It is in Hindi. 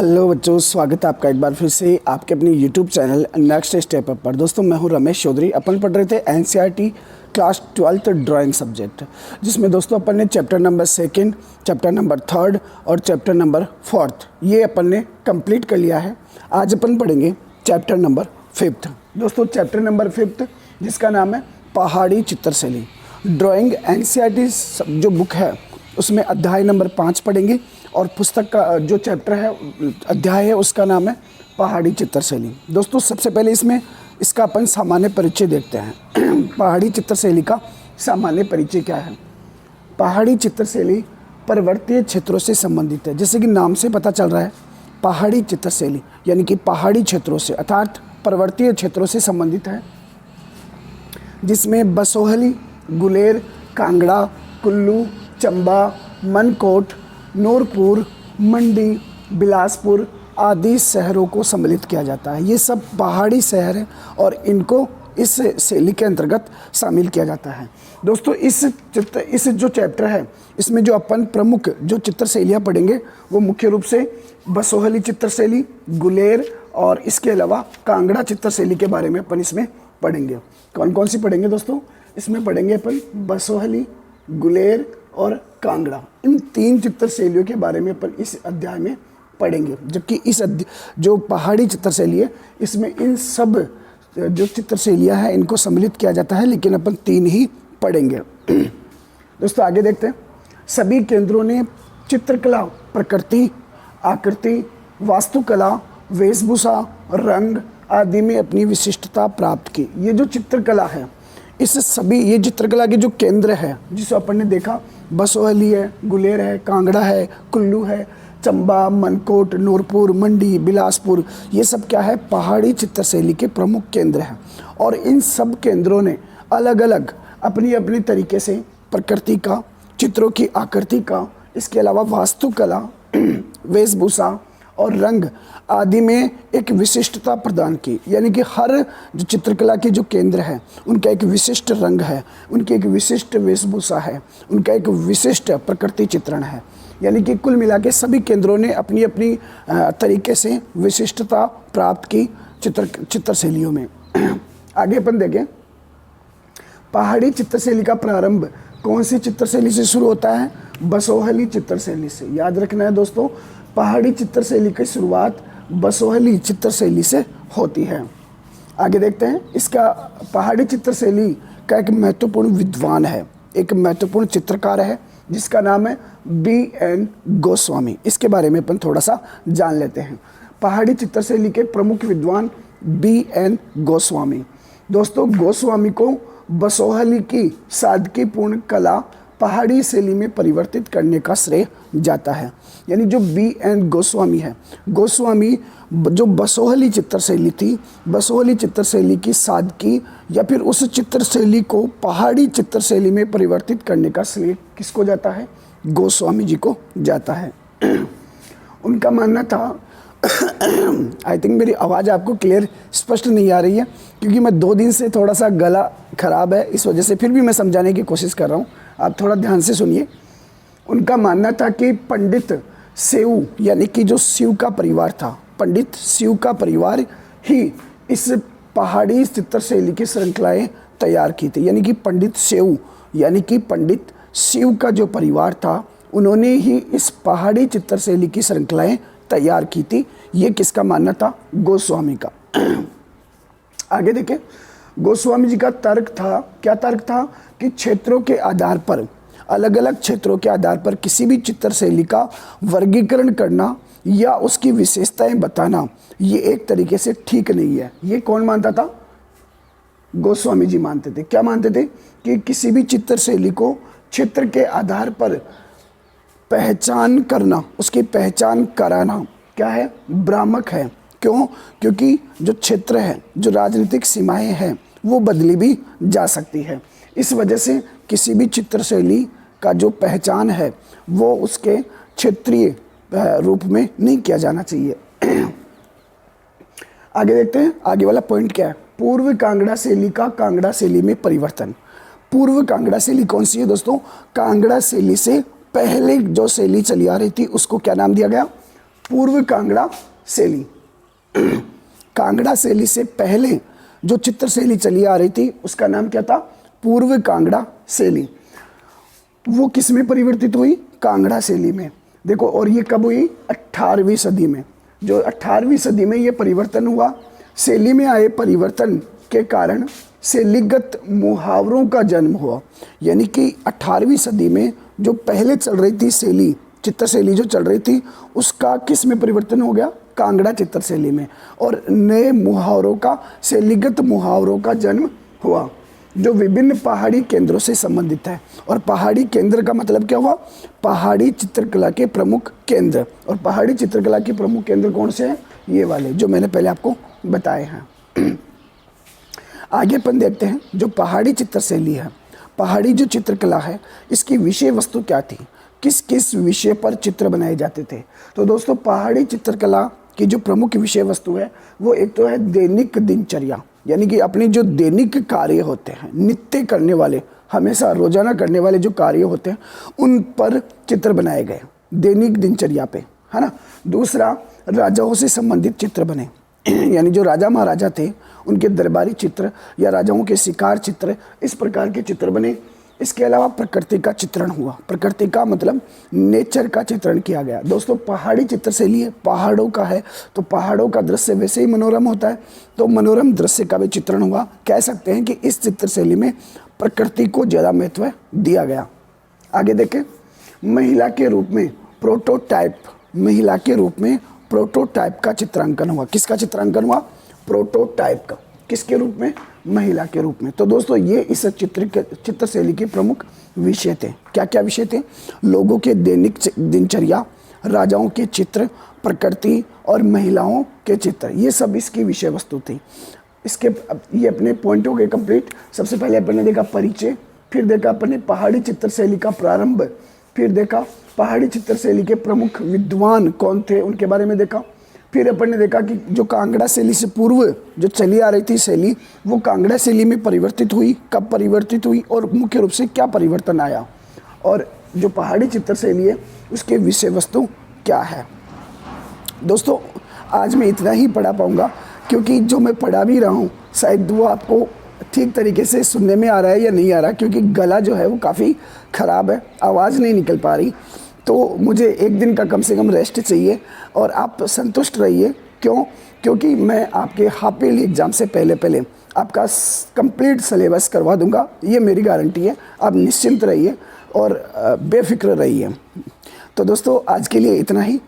हेलो बच्चों, स्वागत है आपका एक बार फिर से आपके अपने YouTube channel next step up पर। दोस्तों मैं हूं रमेश चौधरी। अपन पढ़ रहे थे NCERT class 12th drawing subject, जिसमें दोस्तों अपन ने चैप्टर नंबर 2, चैप्टर नंबर 3 और चैप्टर नंबर 4 ये अपन ने कंप्लीट कर लिया है। आज अपन पढ़ेंगे चैप्टर नंबर 5। दोस्तों चैप्टर नंबर 5 जिसका नाम है पहाड़ी चित्रशैली। ड्राइंग एनसीईआरटी जो बुक है उसमें अध्याय नंबर 5 पढ़ेंगे और पुस्तक का जो चैप्टर है अध्याय है उसका नाम है पहाड़ी चित्रशैली। दोस्तों सबसे पहले इसका अपन सामान्य परिचय देखते हैं। पहाड़ी चित्रशैली का सामान्य परिचय क्या है? पहाड़ी चित्रशैली पर्वतीय क्षेत्रों से संबंधित है। जैसे कि नाम से पता चल रहा है, पहाड़ी चित्रशैली यानी कि पहाड़ी क्षेत्रों से अर्थात पर्वतीय क्षेत्रों से संबंधित है, जिसमें बसोहली, गुलेर, कांगड़ा, कुल्लू, चंबा, मनकोट, नूरपुर, मंडी, बिलासपुर आदि शहरों को सम्मिलित किया जाता है। ये सब पहाड़ी शहर हैं और इनको इस शैली के अंतर्गत शामिल किया जाता है। दोस्तों इस जो चैप्टर है इसमें जो अपन प्रमुख जो चित्रशैलियाँ पढ़ेंगे वो मुख्य रूप से बसोहली चित्रशैली, गुलेर और इसके अलावा कांगड़ा चित्रशैली के बारे में अपन इसमें पढ़ेंगे। कौन कौन सी पढ़ेंगे दोस्तों? इसमें पढ़ेंगे अपन बसोहली, गुलेर और कांगड़ा। इन 3 चित्रशैलियों के बारे में अपन इस अध्याय में पढ़ेंगे। जबकि जो पहाड़ी चित्रशैली है इसमें इन सब जो चित्रशैलियाँ हैं इनको सम्मिलित किया जाता है, लेकिन अपन 3 ही पढ़ेंगे। दोस्तों आगे देखते हैं। सभी केंद्रों ने चित्रकला, प्रकृति, आकृति, वास्तुकला, वेशभूषा, रंग आदि में अपनी विशिष्टता प्राप्त की। ये जो चित्रकला है ये चित्रकला के जो केंद्र है जिसे अपन ने देखा, बसोहली है, गुलेर है, कांगड़ा है, कुल्लू है, चंबा, मनकोट, नूरपुर, मंडी, बिलासपुर, ये सब क्या है? पहाड़ी चित्रशैली के प्रमुख केंद्र हैं। और इन सब केंद्रों ने अलग अलग अपनी अपनी तरीके से प्रकृति का, चित्रों की आकृति का, इसके अलावा वास्तुकला, वेशभूषा और रंग आदि में एक विशिष्टता प्रदान की। यानी कि हर जो चित्रकला के जो केंद्र हैं उनका एक विशिष्ट रंग है, उनकी एक विशिष्ट वेशभूषा है, उनका एक विशिष्ट प्रकृति चित्रण है। यानी कि कुल मिला के सभी केंद्रों ने अपनी अपनी तरीके से विशिष्टता प्राप्त की चित्रशैलियों में। आगे अपन देखें, पहाड़ी चित्रशैली का प्रारंभ कौन सी चित्रशैली से शुरू होता है? बसोहली चित्रशैली से। याद रखना है दोस्तों, पहाड़ी चित्रशैली की शुरुआत बसोहली चित्रशैली से होती है। आगे देखते हैं। इसका पहाड़ी चित्रशैली का एक महत्वपूर्ण विद्वान है, एक महत्वपूर्ण चित्रकार है जिसका नाम है B.N. गोस्वामी। इसके बारे में अपन थोड़ा सा जान लेते हैं। पहाड़ी चित्रशैली के प्रमुख विद्वान B.N. गोस्वामी। दोस्तों गोस्वामी को बसोहली की सादगीपूर्ण कला पहाड़ी शैली में परिवर्तित करने का श्रेय जाता है। यानी जो B.N. गोस्वामी है, गोस्वामी जो बसोहली चित्रशैली थी, बसोहली चित्रशैली की सादगी या फिर उस चित्रशैली को पहाड़ी चित्रशैली में परिवर्तित करने का श्रेय किसको जाता है? गोस्वामी जी को जाता है। उनका मानना था आई थिंक मेरी आवाज़ आपको क्लियर स्पष्ट नहीं आ रही है क्योंकि मैं 2 दिन से थोड़ा सा गला ख़राब है, इस वजह से फिर भी मैं समझाने की कोशिश कर रहा हूँ, आप थोड़ा ध्यान से सुनिए। उनका मानना था कि पंडित शिव यानी कि जो शिव का परिवार था, पंडित शिव का परिवार ही इस पहाड़ी चित्रशैली की श्रृंखलाएँ तैयार की थी। यानी कि पंडित शिव यानी कि पंडित शिव का जो परिवार था उन्होंने ही इस पहाड़ी चित्रशैली की श्रृंखलाएँ तैयार की थी। ये किसका मानना था? गोस्वामी का। आगे देखें, गोस्वामी जी का तर्क था, क्या तर्क था? कि क्षेत्रों के आधार पर, अलग अलग क्षेत्रों के आधार पर किसी भी चित्रशैली का वर्गीकरण करना या उसकी विशेषताएं बताना ये एक तरीके से ठीक नहीं है। ये कौन मानता था? गोस्वामी जी मानते थे। क्या मानते थे? कि किसी भी चित्रशैली को क्षेत्र के आधार पर पहचान करना, उसकी पहचान कराना क्या है? भ्रामक है। क्यों? क्योंकि जो क्षेत्र है, जो राजनीतिक सीमाएं हैं वो बदली भी जा सकती है। इस वजह से किसी भी चित्रशैली का जो पहचान है वो उसके क्षेत्रीय रूप में नहीं किया जाना चाहिए। आगे देखते हैं, आगे वाला पॉइंट क्या है? पूर्व कांगड़ा शैली का कांगड़ा शैली में परिवर्तन। पूर्व कांगड़ा शैली कौन सी है दोस्तों? कांगड़ा शैली से पहले जो शैली चली आ रही थी उसको क्या नाम दिया गया? पूर्व कांगड़ा शैली। कांगड़ा शैली से पहले जो चित्र शैली चली आ रही थी उसका नाम क्या था? पूर्व कांगड़ा शैली। वो किस में परिवर्तित हुई? कांगड़ा शैली में। देखो, और ये कब हुई? 18वीं सदी में। जो 18वीं सदी में ये परिवर्तन हुआ, शैली में आए परिवर्तन के कारण शैलीगत मुहावरों का जन्म हुआ। यानी कि 18वीं सदी में जो पहले चल रही थी शैली, चित्र शैली जो चल रही थी, उसका किस में परिवर्तन हो गया? कांगड़ा चित्र शैली में। और नए मुहावरों का, शैलीगत मुहावरों का जन्म हुआ जो विभिन्न पहाड़ी केंद्रों से संबंधित है। और पहाड़ी केंद्र का मतलब क्या हुआ? पहाड़ी चित्रकला के प्रमुख केंद्र। और पहाड़ी चित्रकला के प्रमुख केंद्र कौन से हैं? ये वाले जो मैंने पहले आपको बताए हैं। आगे अपन देखते हैं जो पहाड़ी चित्र शैली है, पहाड़ी जो चित्रकला है, इसकी विषय वस्तु क्या थी? किस किस विषय पर चित्र बनाए जाते थे? तो दोस्तों, पहाड़ी चित्रकला की जो प्रमुख विषय वस्तु है वो एक तो है दैनिक दिनचर्या, यानी कि अपने जो दैनिक कार्य होते हैं, नित्य करने वाले, हमेशा रोजाना करने वाले जो कार्य होते हैं, उन पर चित्र बनाए गए, दैनिक दिनचर्या पे, है ना। दूसरा, राजाओं से संबंधित चित्र बने, यानी जो राजा महाराजा थे उनके दरबारी चित्र या राजाओं के शिकार चित्र, इस प्रकार के चित्र बने। इसके अलावा प्रकृति का चित्रण हुआ। प्रकृति का मतलब नेचर का चित्रण किया गया। दोस्तों, पहाड़ी चित्र शैली है, पहाड़ों का है, तो पहाड़ों का दृश्य वैसे ही मनोरम होता है, तो मनोरम दृश्य का भी चित्रण हुआ। कह सकते हैं कि इस चित्र शैली में प्रकृति को ज़्यादा महत्व दिया गया। आगे देखें, महिला के रूप में प्रोटोटाइप, महिला के रूप में प्रोटोटाइप का चित्रांकन हुआ। किसका चित्रांकन हुआ? प्रोटोटाइप का। किसके रूप में? महिला के रूप में। तो दोस्तों, ये इस चित्र शैली के प्रमुख विषय थे। क्या क्या विषय थे? लोगों के दैनिक दिनचर्या, राजाओं के चित्र, प्रकृति और महिलाओं के चित्र, ये सब इसकी विषय वस्तु थी। इसके ये अपने पॉइंट हो गए कंप्लीट। सबसे पहले अपन ने देखा परिचय, फिर देखा अपन ने पहाड़ी चित्र शैली का प्रारंभ, फिर देखा पहाड़ी चित्र शैली के प्रमुख विद्वान कौन थे, उनके बारे में देखा। फिर अपन ने देखा कि जो कांगड़ा शैली से पूर्व जो चली आ रही थी शैली, वो कांगड़ा शैली में परिवर्तित हुई, कब परिवर्तित हुई और मुख्य रूप से क्या परिवर्तन आया, और जो पहाड़ी चित्र शैली है उसके विषय वस्तु क्या है। दोस्तों, आज मैं इतना ही पढ़ा पाऊँगा, क्योंकि जो मैं पढ़ा भी रहा हूँ शायद वो आपको ठीक तरीके से सुनने में आ रहा है या नहीं आ रहा, क्योंकि गला जो है वो काफ़ी ख़राब है, आवाज़ नहीं निकल पा रही। तो मुझे एक दिन का कम से कम रेस्ट चाहिए, और आप संतुष्ट रहिए। क्यों? क्योंकि मैं आपके हाफ ईयरली एग्ज़ाम से पहले आपका कंप्लीट सिलेबस करवा दूंगा, ये मेरी गारंटी है। आप निश्चिंत रहिए और बेफिक्र रहिए। तो दोस्तों, आज के लिए इतना ही।